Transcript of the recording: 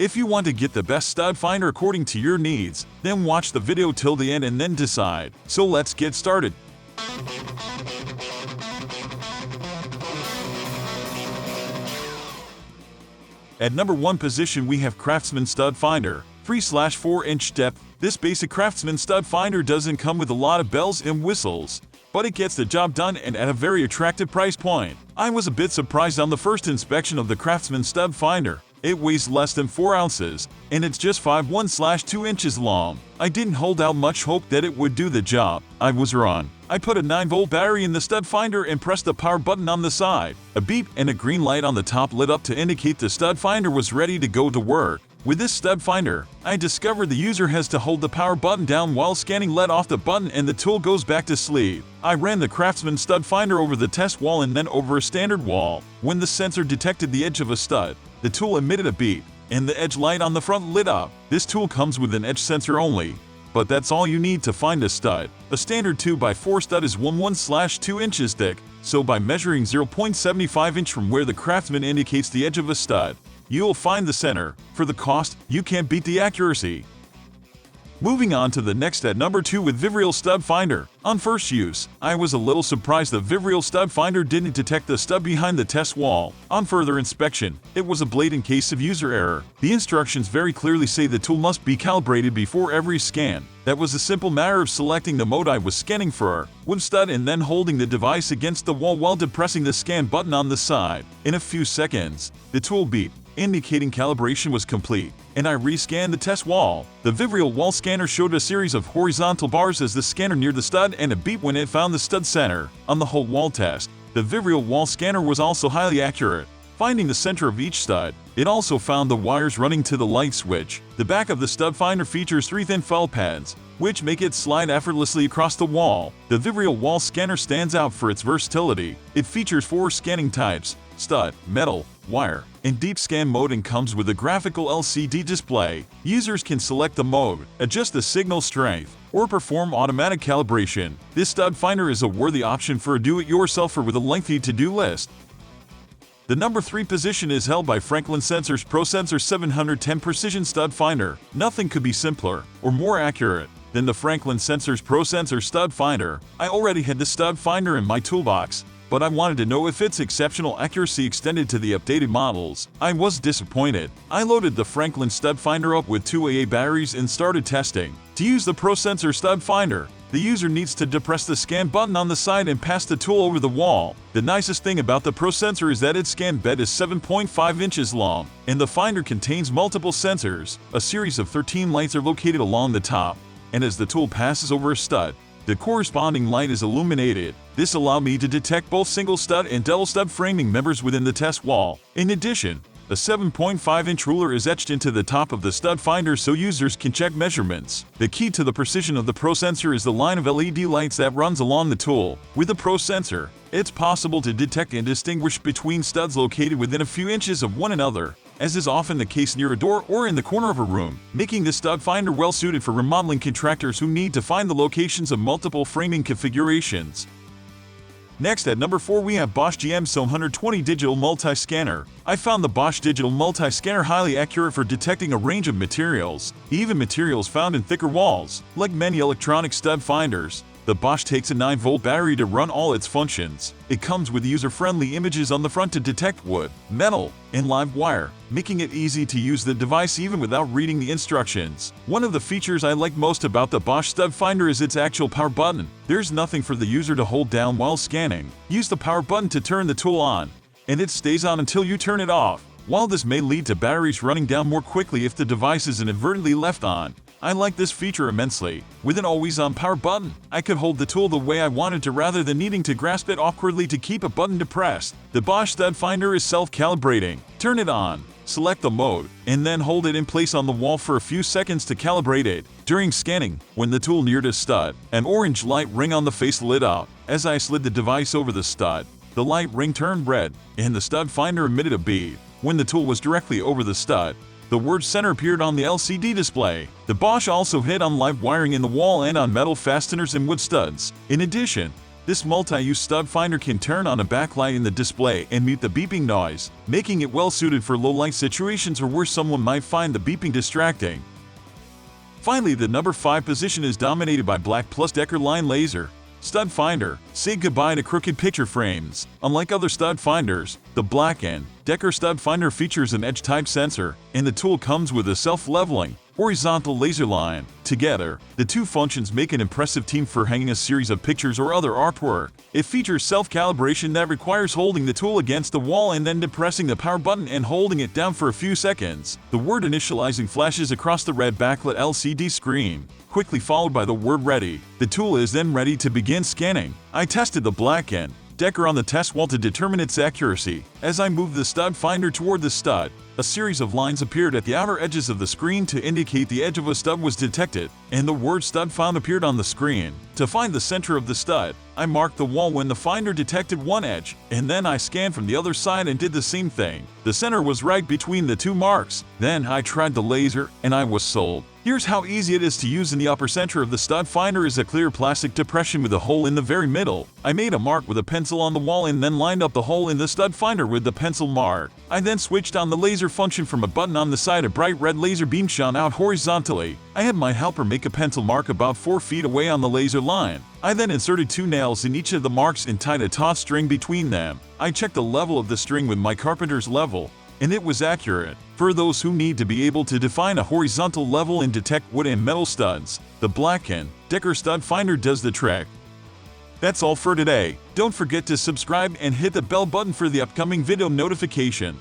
If you want to get the best stud finder according to your needs, then watch the video till the end and then decide. So let's get started. At number 1 position we have Craftsman Stud Finder, 3/4-inch depth. This basic Craftsman stud finder doesn't come with a lot of bells and whistles, but it gets the job done and at a very attractive price point. I was a bit surprised on the first inspection of the Craftsman stud finder. It weighs less than 4 ounces, and it's just 5'1/2 inches long. I didn't hold out much hope that it would do the job. I was wrong. I put a 9-volt battery in the stud finder and pressed the power button on the side. A beep and a green light on the top lit up to indicate the stud finder was ready to go to work. With this stud finder, I discovered the user has to hold the power button down while scanning, let off the button, and the tool goes back to sleep. I ran the Craftsman stud finder over the test wall and then over a standard wall. When the sensor detected the edge of a stud, the tool emitted a beep, and the edge light on the front lit up. This tool comes with an edge sensor only, but that's all you need to find a stud. A standard 2x4 stud is 1/2 inches thick, so by measuring 0.75 inch from where the Craftsman indicates the edge of a stud, you'll find the center. For the cost, you can't beat the accuracy. Moving on to the next at number 2 with Vivreal Stud Finder. On first use, I was a little surprised the Vivreal Stud Finder didn't detect the stud behind the test wall. On further inspection, it was a blatant case of user error. The instructions very clearly say the tool must be calibrated before every scan. That was a simple matter of selecting the mode I was scanning for, with stud, and then holding the device against the wall while depressing the scan button on the side. In a few seconds, the tool beeped, indicating calibration was complete, and I rescanned the test wall. The Vivreal wall scanner showed a series of horizontal bars as the scanner neared the stud and a beep when it found the stud center. On the whole wall test, the Vivreal wall scanner was also highly accurate, finding the center of each stud. It also found the wires running to the light switch. The back of the stud finder features 3 thin felt pads, which make it slide effortlessly across the wall. The Vivreal wall scanner stands out for its versatility. It features 4 scanning types: stud, metal, wire, and deep scan mode, and comes with a graphical LCD display. Users can select the mode, adjust the signal strength, or perform automatic calibration. This stud finder is a worthy option for a do-it-yourselfer with a lengthy to-do list. The number 3 position is held by Franklin Sensor's ProSensor 710 Precision Stud Finder. Nothing could be simpler or more accurate than the Franklin Sensor's ProSensor Stud Finder. I already had the stud finder in my toolbox, but I wanted to know if its exceptional accuracy extended to the updated models. I was disappointed. I loaded the Franklin Stud Finder up with 2 AA batteries and started testing. To use the ProSensor Stud Finder, the user needs to depress the scan button on the side and pass the tool over the wall. The nicest thing about the ProSensor is that its scan bed is 7.5 inches long, and the finder contains multiple sensors. A series of 13 lights are located along the top, and as the tool passes over a stud, the corresponding light is illuminated. This allowed me to detect both single stud and double stud framing members within the test wall. In addition, a 7.5-inch ruler is etched into the top of the stud finder so users can check measurements. The key to the precision of the ProSensor is the line of LED lights that runs along the tool. With the ProSensor, it's possible to detect and distinguish between studs located within a few inches of one another, as is often the case near a door or in the corner of a room, making this stud finder well suited for remodeling contractors who need to find the locations of multiple framing configurations. Next at number 4 we have Bosch GM720 Digital Multi-Scanner. I found the Bosch Digital Multi-Scanner highly accurate for detecting a range of materials, even materials found in thicker walls. Like many electronic stud finders, the Bosch takes a 9-volt battery to run all its functions. It comes with user-friendly images on the front to detect wood, metal, and live wire, making it easy to use the device even without reading the instructions. One of the features I like most about the Bosch stud finder is its actual power button. There's nothing for the user to hold down while scanning. Use the power button to turn the tool on, and it stays on until you turn it off. While this may lead to batteries running down more quickly if the device is inadvertently left on, I like this feature immensely. With an always-on power button, I could hold the tool the way I wanted to rather than needing to grasp it awkwardly to keep a button depressed. The Bosch stud finder is self-calibrating. Turn it on, select the mode, and then hold it in place on the wall for a few seconds to calibrate it. During scanning, when the tool neared a stud, an orange light ring on the face lit up. As I slid the device over the stud, the light ring turned red, and the stud finder emitted a beep. When the tool was directly over the stud, the word center appeared on the LCD display. The Bosch also hit on live wiring in the wall and on metal fasteners and wood studs. In addition, This multi-use stud finder can turn on a backlight in the display and mute the beeping noise, making it well suited for low-light situations or where someone might find the beeping distracting. Finally, the number 5 position is dominated by Black+Decker line laser stud finder. Say goodbye to crooked picture frames. Unlike other stud finders, the Black+Decker stud finder features an edge-type sensor, and the tool comes with a self-leveling horizontal laser line. Together, the two functions make an impressive team for hanging a series of pictures or other artwork. It features self-calibration that requires holding the tool against the wall and then depressing the power button and holding it down for a few seconds. The word initializing flashes across the red backlit LCD screen, quickly followed by the word ready. The tool is then ready to begin scanning. I tested the Black+Decker on the test wall to determine its accuracy. As I moved the stud finder toward the stud, a series of lines appeared at the outer edges of the screen to indicate the edge of a stud was detected, and the word stud found appeared on the screen. To find the center of the stud, I marked the wall when the finder detected one edge, and then I scanned from the other side and did the same thing. The center was right between the two marks. Then I tried the laser, and I was sold. Here's how easy it is to use. In the upper center of the stud finder is a clear plastic depression with a hole in the very middle. I made a mark with a pencil on the wall and then lined up the hole in the stud finder with the pencil mark. I then switched on the laser function from a button on the side. A bright red laser beam shone out horizontally. I had my helper make a pencil mark about 4 feet away on the laser line. I then inserted 2 nails in each of the marks and tied a taut string between them. I checked the level of the string with my carpenter's level, and it was accurate. For those who need to be able to define a horizontal level and detect wood and metal studs, the Black+Decker stud finder does the trick. That's all for today. Don't forget to subscribe and hit the bell button for the upcoming video notification.